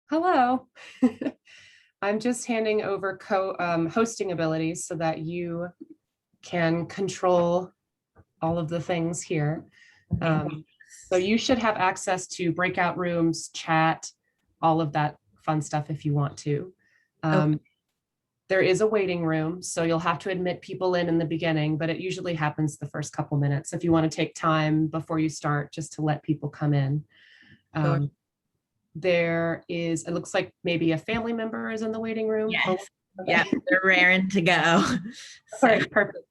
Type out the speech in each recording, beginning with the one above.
Hello. I'm just handing over hosting abilities so that you can control all of the things here. Okay. So you should have access to breakout rooms, chat, all of that fun stuff if you want to. Okay. There is a waiting room, so you'll have to admit people in the beginning, but it usually happens the first couple minutes. If you want to take time before you start just to let people come in. Sure. Um, there is, it looks like maybe a family member is in the waiting room. Oh, Yes. okay. Yep. They're raring to go. All So right, perfect.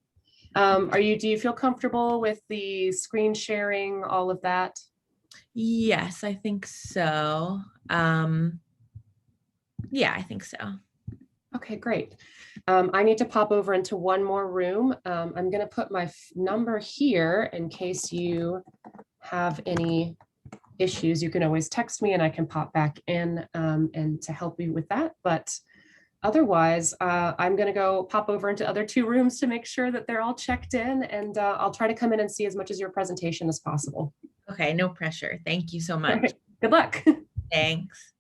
Do you feel comfortable with the screen sharing, all of that? yes, I think so. Um, yeah, I think so. Okay, great. I need to pop over into one more room. I'm going to put my number here in case you have any issues. You can always text me and I can pop back in and to help you with that. But otherwise, I'm going to go pop over into other two rooms to make sure that they're all checked in, and I'll try to come in and see as much of your presentation as possible. Okay, no pressure. Thank you so All much. right, good luck. Thanks.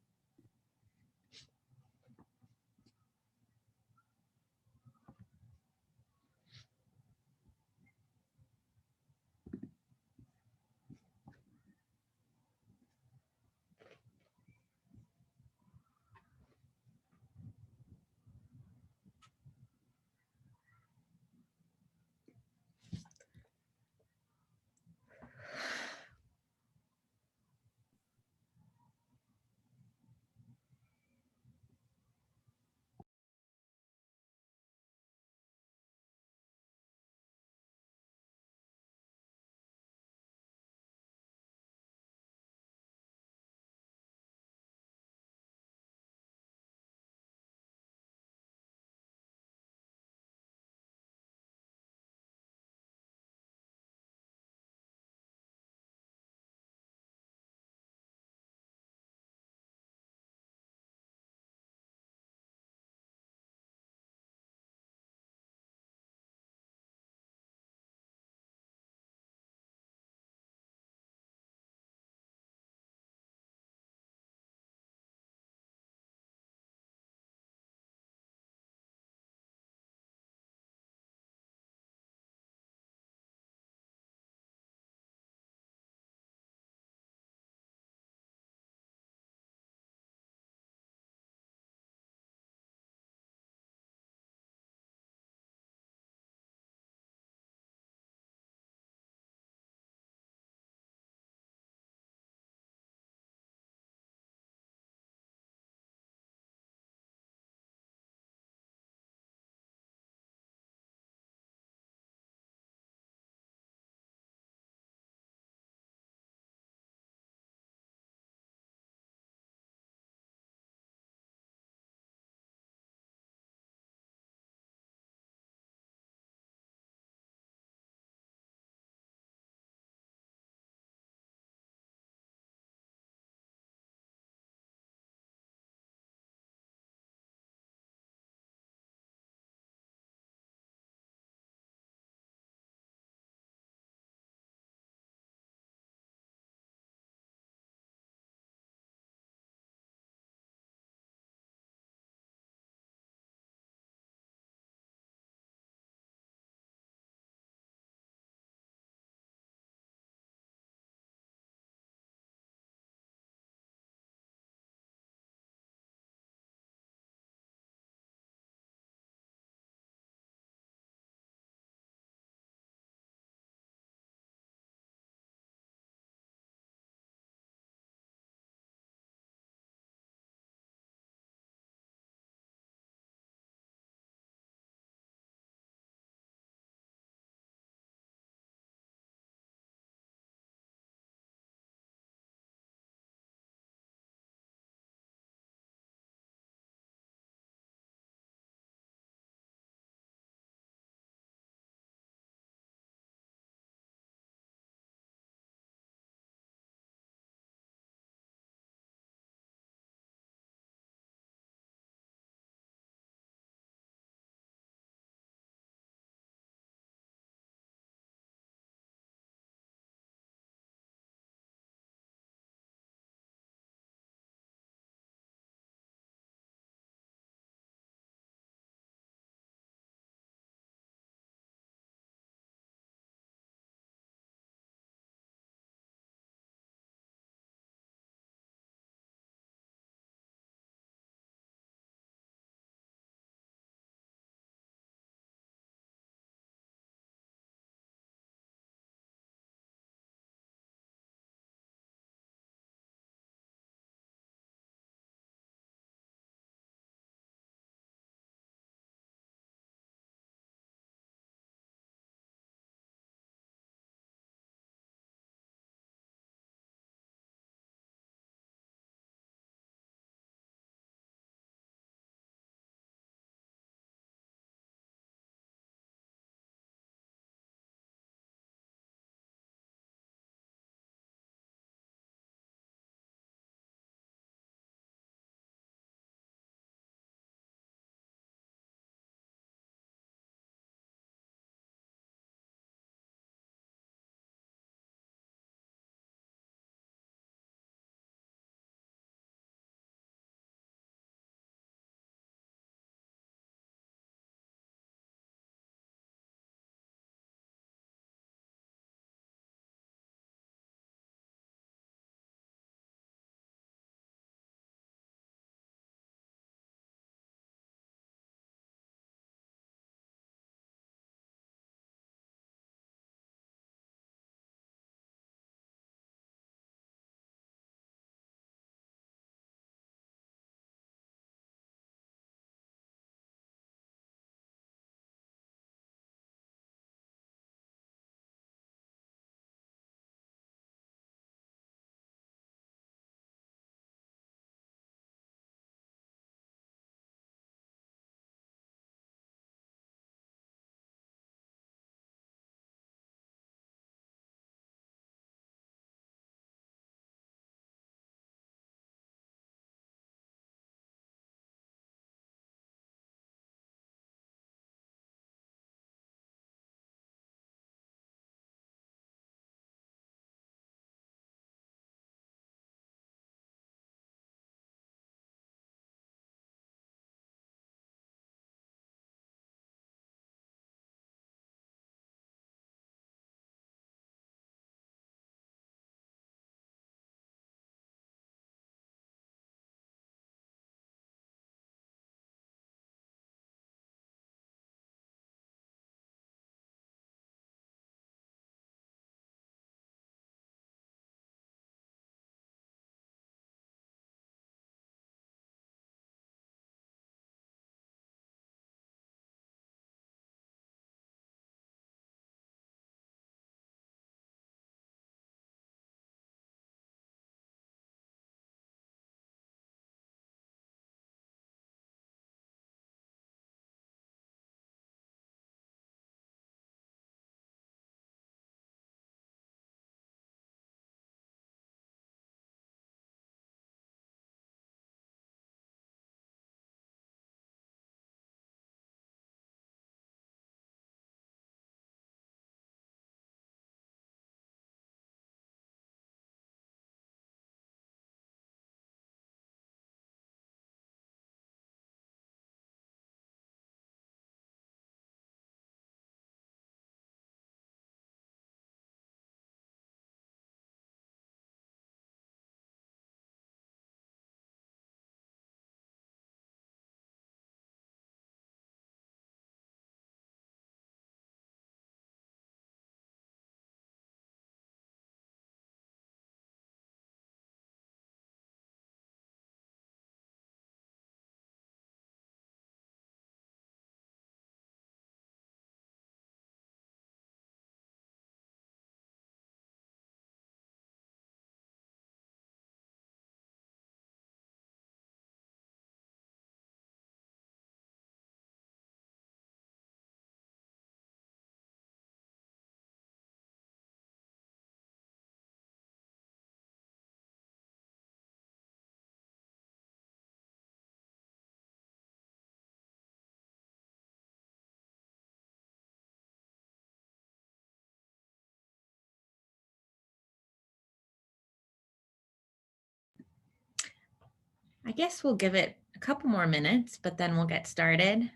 I guess we'll give it a couple more minutes, but then we'll get started.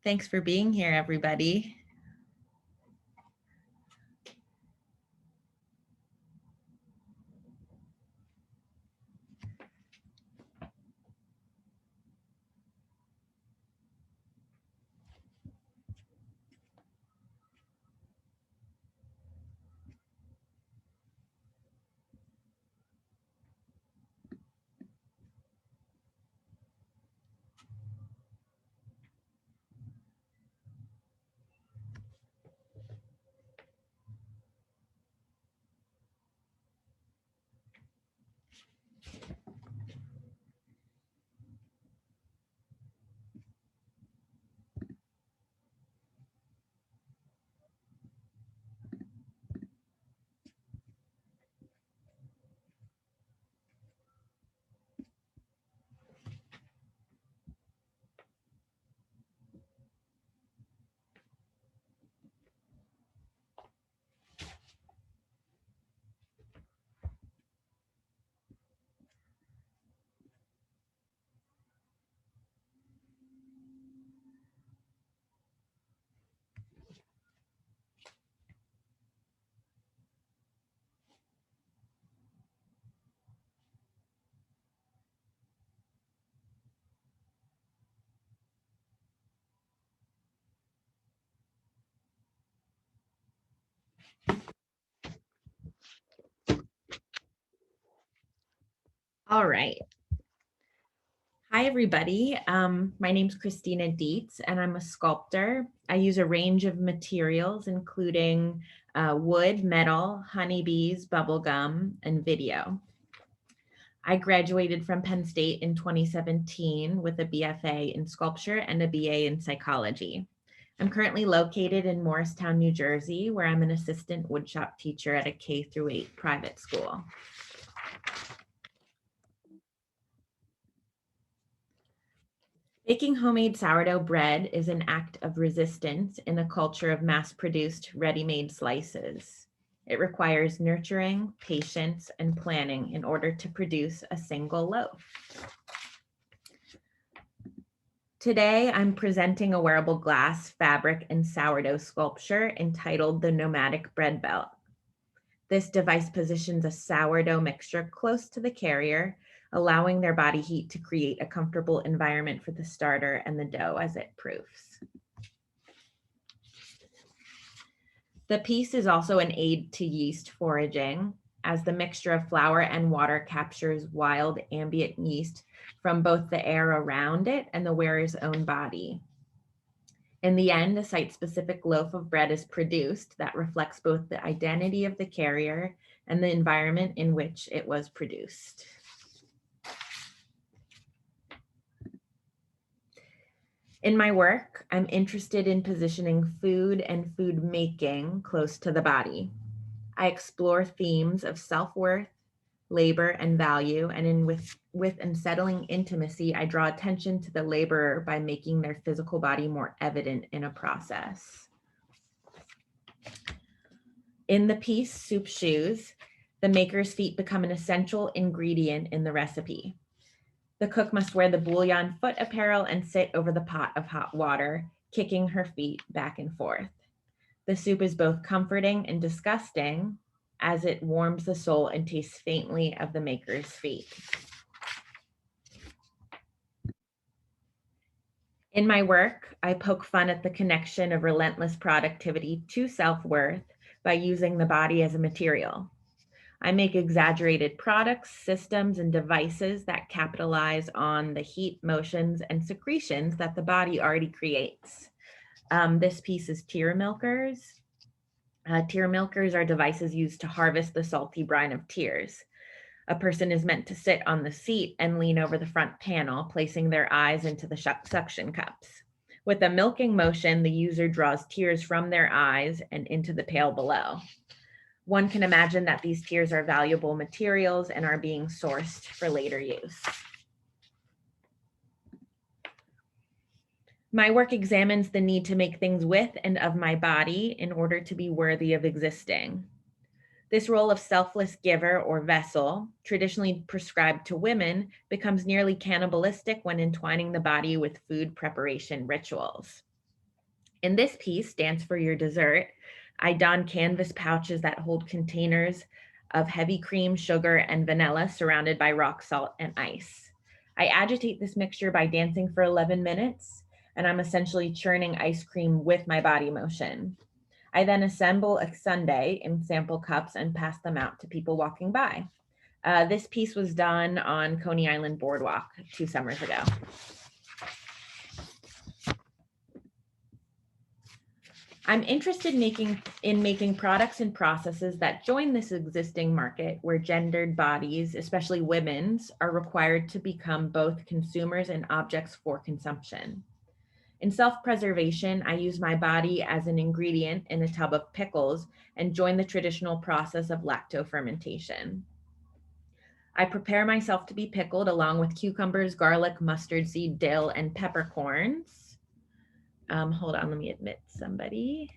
Thanks for being here, everybody. All right. Hi, everybody. My name's Christina Dietz, and I'm a sculptor. I use a range of materials, including wood, metal, honeybees, bubblegum, and video. I graduated from Penn State in 2017 with a BFA in sculpture and a BA in psychology. I'm currently located in Morristown, New Jersey, where I'm an assistant woodshop teacher at a K-8 private school. Baking homemade sourdough bread is an act of resistance in a culture of mass-produced, ready-made slices. It requires nurturing, patience, and planning in order to produce a single loaf. Today, I'm presenting a wearable glass, fabric, and sourdough sculpture entitled the Nomadic Bread Belt. This device positions a sourdough mixture close to the carrier, allowing their body heat to create a comfortable environment for the starter and the dough as it proofs. The piece is also an aid to yeast foraging, as the mixture of flour and water captures wild ambient yeast from both the air around it and the wearer's own body. In the end, a site-specific loaf of bread is produced that reflects both the identity of the carrier and the environment in which it was produced. In my work, I'm interested in positioning food and food making close to the body. I explore themes of self-worth, labor, and value, and with unsettling intimacy, I draw attention to the laborer by making their physical body more evident in a process. In the piece, Soup Shoes, the maker's feet become an essential ingredient in the recipe. The cook must wear the bouillon foot apparel and sit over the pot of hot water, kicking her feet back and forth. The soup is both comforting and disgusting, as it warms the soul and tastes faintly of the maker's feet. In my work, I poke fun at the connection of relentless productivity to self-worth by using the body as a material. I make exaggerated products, systems, and devices that capitalize on the heat, motions, and secretions that the body already creates. This piece is tear milkers. Tear milkers are devices used to harvest the salty brine of tears. A person is meant to sit on the seat and lean over the front panel, placing their eyes into the suction cups. With a milking motion, the user draws tears from their eyes and into the pail below. One can imagine that these tears are valuable materials and are being sourced for later use. My work examines the need to make things with and of my body in order to be worthy of existing. This role of selfless giver or vessel, traditionally prescribed to women, becomes nearly cannibalistic when entwining the body with food preparation rituals. In this piece, Dance for Your Dessert, I don canvas pouches that hold containers of heavy cream, sugar, and vanilla surrounded by rock salt and ice. I agitate this mixture by dancing for 11 minutes, and I'm essentially churning ice cream with my body motion. I then assemble a sundae in sample cups and pass them out to people walking by. This piece was done on Coney Island Boardwalk 2 summers ago. I'm interested in making products and processes that join this existing market where gendered bodies, especially women's, are required to become both consumers and objects for consumption. In self-preservation, I use my body as an ingredient in a tub of pickles and join the traditional process of lactofermentation. I prepare myself to be pickled along with cucumbers, garlic, mustard seed, dill, and peppercorns. Hold on, let me admit somebody.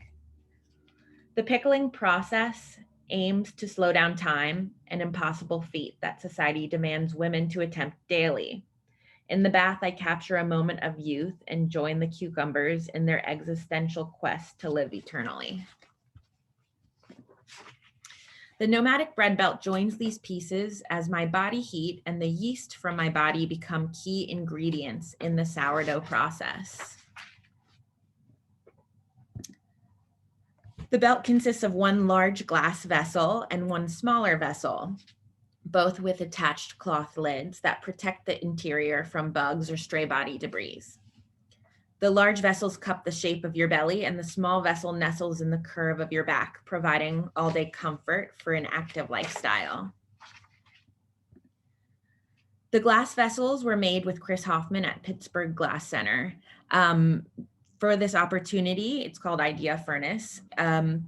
The pickling process aims to slow down time, an impossible feat that society demands women to attempt daily. In the bath, I capture a moment of youth and join the cucumbers in their existential quest to live eternally. The Nomadic Bread Belt joins these pieces as my body heat and the yeast from my body become key ingredients in the sourdough process. The belt consists of one large glass vessel and one smaller vessel, both with attached cloth lids that protect the interior from bugs or stray body debris. The large vessels cup the shape of your belly, and the small vessel nestles in the curve of your back, providing all-day comfort for an active lifestyle. The glass vessels were made with Chris Hoffman at Pittsburgh Glass Center. For this opportunity, it's called Idea Furnace.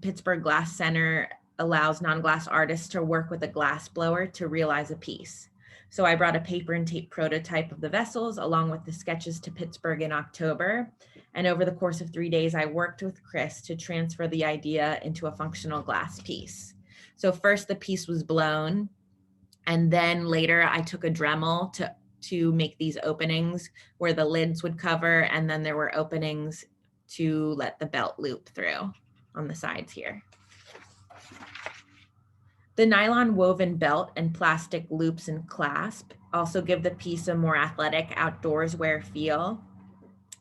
Pittsburgh Glass Center allows non-glass artists to work with a glass blower to realize a piece. So I brought a paper and tape prototype of the vessels along with the sketches to Pittsburgh in October. And over the course of 3 days, I worked with Chris to transfer the idea into a functional glass piece. So first the piece was blown, and then later I took a Dremel to make these openings where the lids would cover, and then there were openings to let the belt loop through on the sides here. The nylon woven belt and plastic loops and clasp also give the piece a more athletic outdoors wear feel.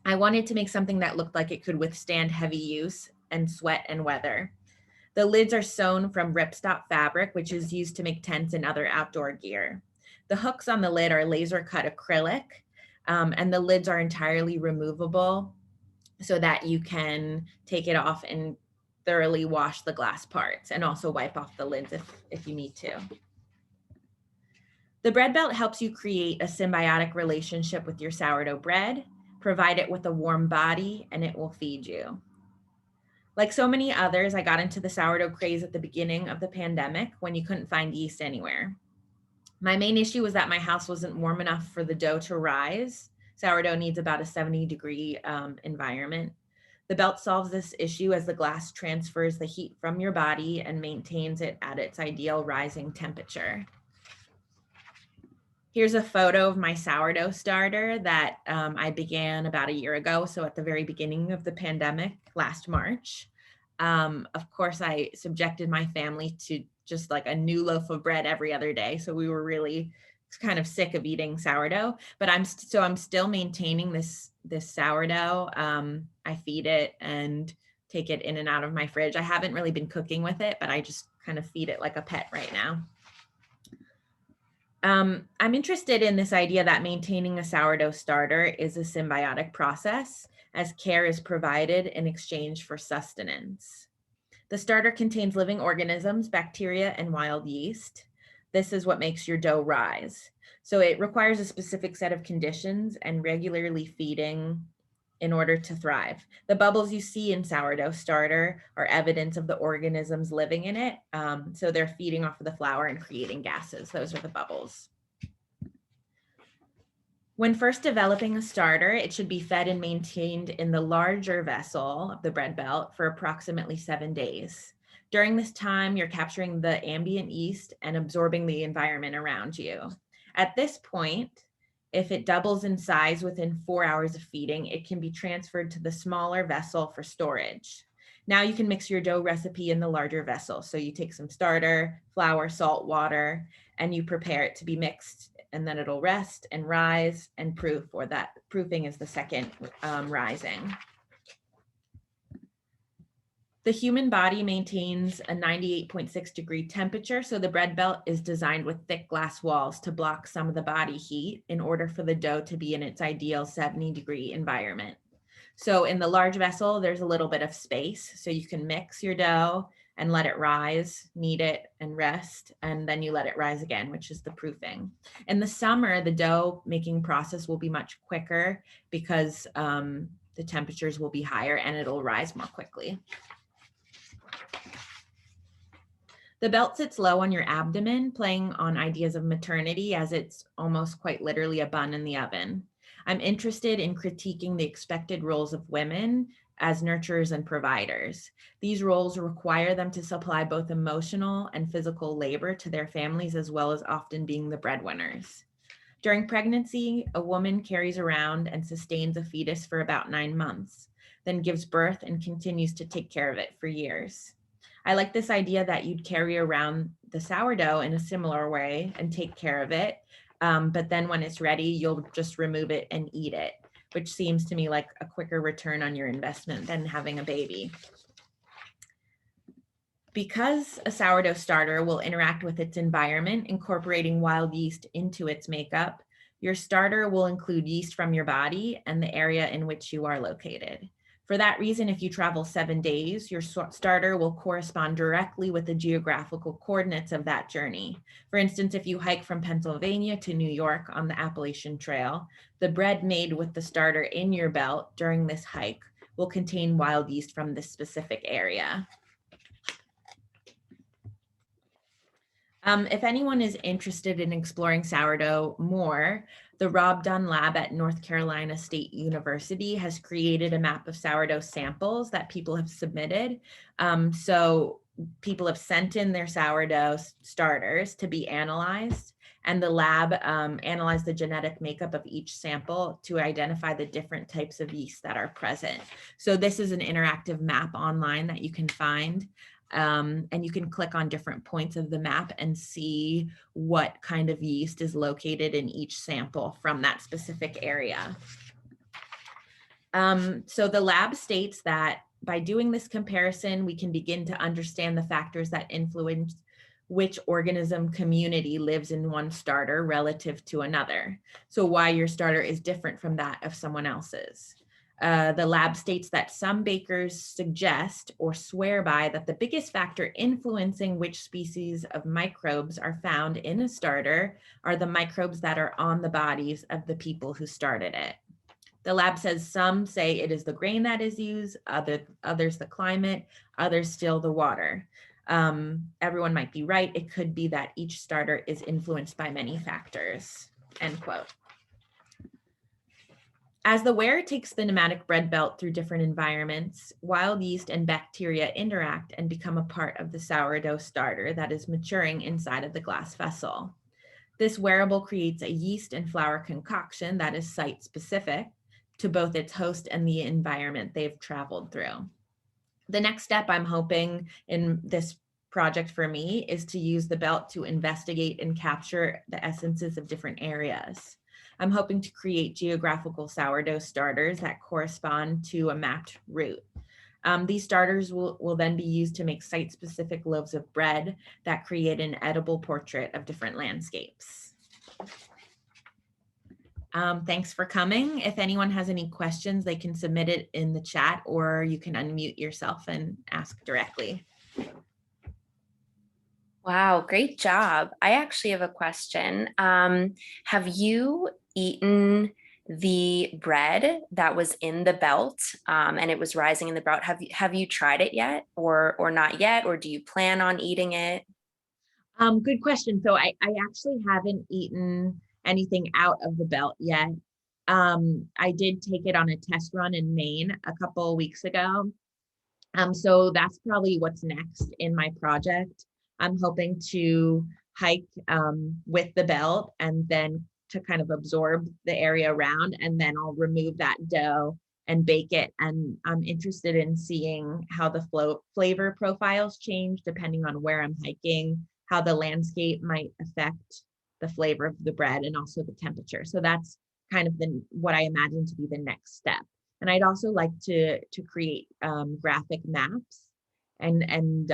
I wanted to make something that looked like it could withstand heavy use and sweat and weather. The lids are sewn from ripstop fabric, which is used to make tents and other outdoor gear. The hooks on the lid are laser cut acrylic, and the lids are entirely removable so that you can take it off and thoroughly wash the glass parts and also wipe off the lids if you need to. The bread belt helps you create a symbiotic relationship with your sourdough bread, provide it with a warm body, and it will feed you. Like so many others, I got into the sourdough craze at the beginning of the pandemic when you couldn't find yeast anywhere. My main issue was that my house wasn't warm enough for the dough to rise. Sourdough needs about a 70-degree environment. The belt solves this issue as the glass transfers the heat from your body and maintains it at its ideal rising temperature. Here's a photo of my sourdough starter that I began about a year ago, so at the very beginning of the pandemic last March. Of course, I subjected my family to just like a new loaf of bread every other day, so we were really kind of sick of eating sourdough, but I'm still maintaining this sourdough. I feed it and take it in and out of my fridge. I haven't really been cooking with it, but I just kind of feed it like a pet right now. I'm interested in this idea that maintaining a sourdough starter is a symbiotic process, as care is provided in exchange for sustenance. The starter contains living organisms, bacteria, and wild yeast. This is what makes your dough rise. So it requires a specific set of conditions and regularly feeding in order to thrive. The bubbles you see in sourdough starter are evidence of the organisms living in it. So they're feeding off of the flour and creating gases. Those are the bubbles. When first developing a starter, it should be fed and maintained in the larger vessel of the bread belt for approximately 7 days. During this time, you're capturing the ambient yeast and absorbing the environment around you. At this point, if it doubles in size within 4 hours of feeding, it can be transferred to the smaller vessel for storage. Now you can mix your dough recipe in the larger vessel. So you take some starter, flour, salt, water, and you prepare it to be mixed, and then it'll rest and rise and proof, or that proofing is the second rising. The human body maintains a 98.6 degree temperature, so the bread belt is designed with thick glass walls to block some of the body heat in order for the dough to be in its ideal 70-degree environment. So in the large vessel, there's a little bit of space, so you can mix your dough and let it rise, knead it and rest, and then you let it rise again, which is the proofing. In the summer, the dough making process will be much quicker because the temperatures will be higher and it'll rise more quickly. The belt sits low on your abdomen, playing on ideas of maternity, as it's almost quite literally a bun in the oven. I'm interested in critiquing the expected roles of women as nurturers and providers. These roles require them to supply both emotional and physical labor to their families, as well as often being the breadwinners. During pregnancy, a woman carries around and sustains a fetus for about 9 months, then gives birth and continues to take care of it for years. I like this idea that you'd carry around the sourdough in a similar way and take care of it. But then when it's ready, you'll just remove it and eat it, which seems to me like a quicker return on your investment than having a baby. Because a sourdough starter will interact with its environment, incorporating wild yeast into its makeup, your starter will include yeast from your body and the area in which you are located. For that reason, if you travel 7 days, your starter will correspond directly with the geographical coordinates of that journey. For instance, if you hike from Pennsylvania to New York on the Appalachian Trail, the bread made with the starter in your belt during this hike will contain wild yeast from this specific area. If anyone is interested in exploring sourdough more, the Rob Dunn Lab at North Carolina State University has created a map of sourdough samples that people have submitted. So people have sent in their sourdough starters to be analyzed, and the lab analyzed the genetic makeup of each sample to identify the different types of yeast that are present. So this is an interactive map online that you can find. And you can click on different points of the map and see what kind of yeast is located in each sample from that specific area. So the lab states that by doing this comparison, we can begin to understand the factors that influence which organism community lives in one starter relative to another. So why your starter is different from that of someone else's. The lab states that some bakers suggest or swear by that the biggest factor influencing which species of microbes are found in a starter are the microbes that are on the bodies of the people who started it. The lab says some say it is the grain that is used, others the climate, others still the water. Everyone might be right. It could be that each starter is influenced by many factors, end quote. As the wearer takes the nomadic bread belt through different environments, wild yeast and bacteria interact and become a part of the sourdough starter that is maturing inside of the glass vessel. This wearable creates a yeast and flour concoction that is site-specific to both its host and the environment they've traveled through. The next step I'm hoping in this project for me is to use the belt to investigate and capture the essences of different areas. I'm hoping to create geographical sourdough starters that correspond to a mapped route. These starters will then be used to make site-specific loaves of bread that create an edible portrait of different landscapes. Thanks for coming. If anyone has any questions, they can submit it in the chat, or you can unmute yourself and ask directly. Wow, great job. I actually have a question. Have you eaten the bread that was in the belt and it was rising in the belt? Have you tried it yet or not yet? Or do you plan on eating it? Good question. So I actually haven't eaten anything out of the belt yet. I did take it on a test run in Maine a couple of weeks ago. So that's probably what's next in my project. I'm hoping to hike with the belt and then to kind of absorb the area around, and then I'll remove that dough and bake it. And I'm interested in seeing how the flavor profiles change depending on where I'm hiking, how the landscape might affect the flavor of the bread and also the temperature. So that's kind of what I imagine to be the next step. And I'd also like to create graphic maps and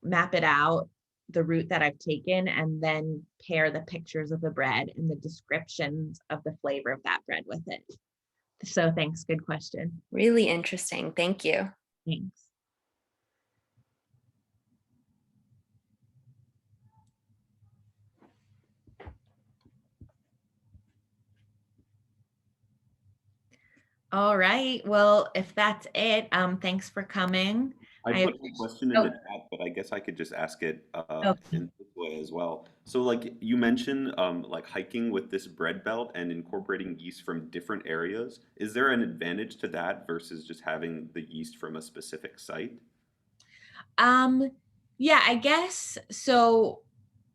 map it out, the route that I've taken, and then pair the pictures of the bread and the descriptions of the flavor of that bread with it. So thanks, good question. Really interesting. Thank you. Thanks. All right, well, if that's it, thanks for coming. I put a question in Oh, the chat, but I guess I could just ask it okay. in this way as well. So, like you mentioned, like hiking with this bread belt and incorporating yeast from different areas. Is there an advantage to that versus just having the yeast from a specific site? Yeah, I guess so.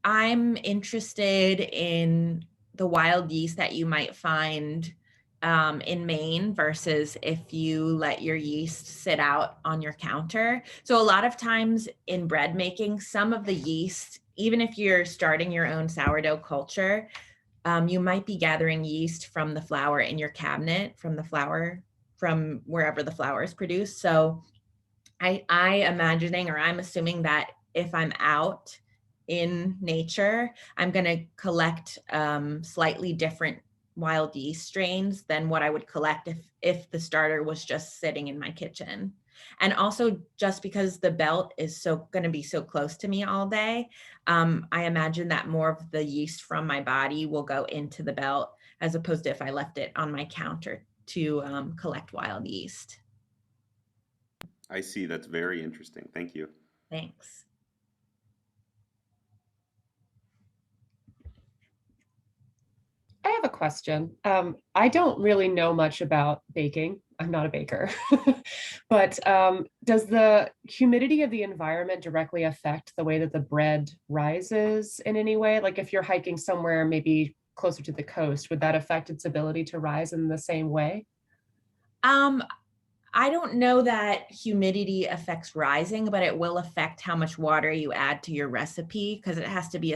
I'm interested in the wild yeast that you might find in Maine versus if you let your yeast sit out on your counter. So a lot of times in bread making, some of the yeast, even if you're starting your own sourdough culture, you might be gathering yeast from the flour in your cabinet, from wherever the flour is produced. So I'm assuming that if I'm out in nature, I'm going to collect slightly different wild yeast strains than what I would collect if the starter was just sitting in my kitchen. And also, just because the belt is going to be so close to me all day, I imagine that more of the yeast from my body will go into the belt as opposed to if I left it on my counter to collect wild yeast. I see. That's very interesting. Thank you. Thanks. I have a question. I don't really know much about baking. I'm not a baker. But does the humidity of the environment directly affect the way that the bread rises in any way? Like if you're hiking somewhere maybe closer to the coast, would that affect its ability to rise in the same way? Um, I don't know that humidity affects rising, but it will affect how much water you add to your recipe because it has to be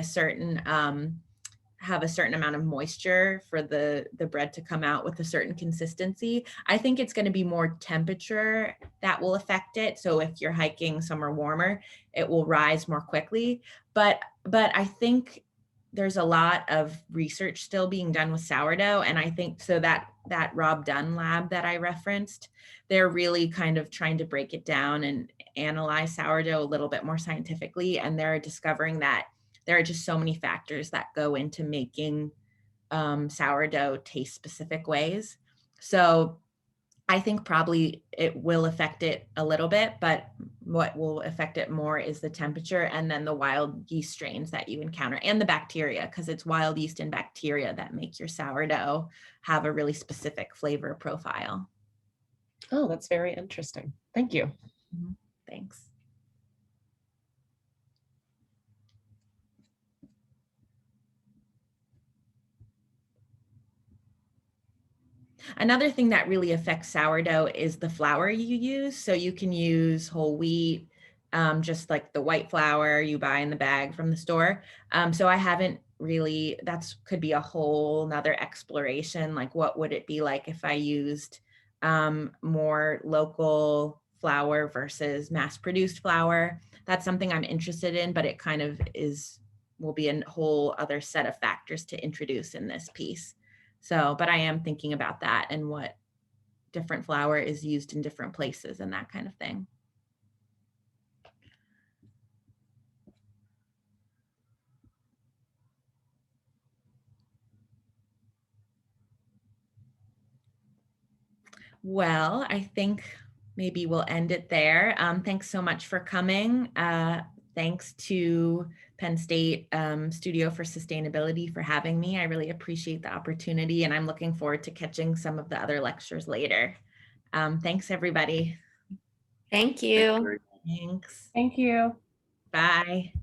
have a certain amount of moisture for the bread to come out with a certain consistency. I think it's going to be more temperature that will affect it. So if you're hiking somewhere warmer, it will rise more quickly. But I think there's a lot of research still being done with sourdough, and I think so that Rob Dunn lab that I referenced, they're really kind of trying to break it down and analyze sourdough a little bit more scientifically, and they're discovering that there are just so many factors that go into making sourdough taste specific ways. So I think probably it will affect it a little bit, but what will affect it more is the temperature and then the wild yeast strains that you encounter and the bacteria, because it's wild yeast and bacteria that make your sourdough have a really specific flavor profile. Oh, that's very interesting. Thank you. Mm-hmm. Thanks. Another thing that really affects sourdough is the flour you use. So you can use whole wheat, just like the white flour you buy in the bag from the store. So I haven't really, could be a whole nother exploration. Like what would it be like if I used more local flour versus mass produced flour? That's something I'm interested in, but it kind of will be a whole other set of factors to introduce in this piece. So, but I am thinking about that and what different flour is used in different places and that kind of thing. Well, I think maybe we'll end it there. Thanks so much for coming. Thanks to Penn State Studio for Sustainability for having me. I really appreciate the opportunity, and I'm looking forward to catching some of the other lectures later. Thanks, everybody. Thank Thank you you. very Thanks. Thank you. Bye.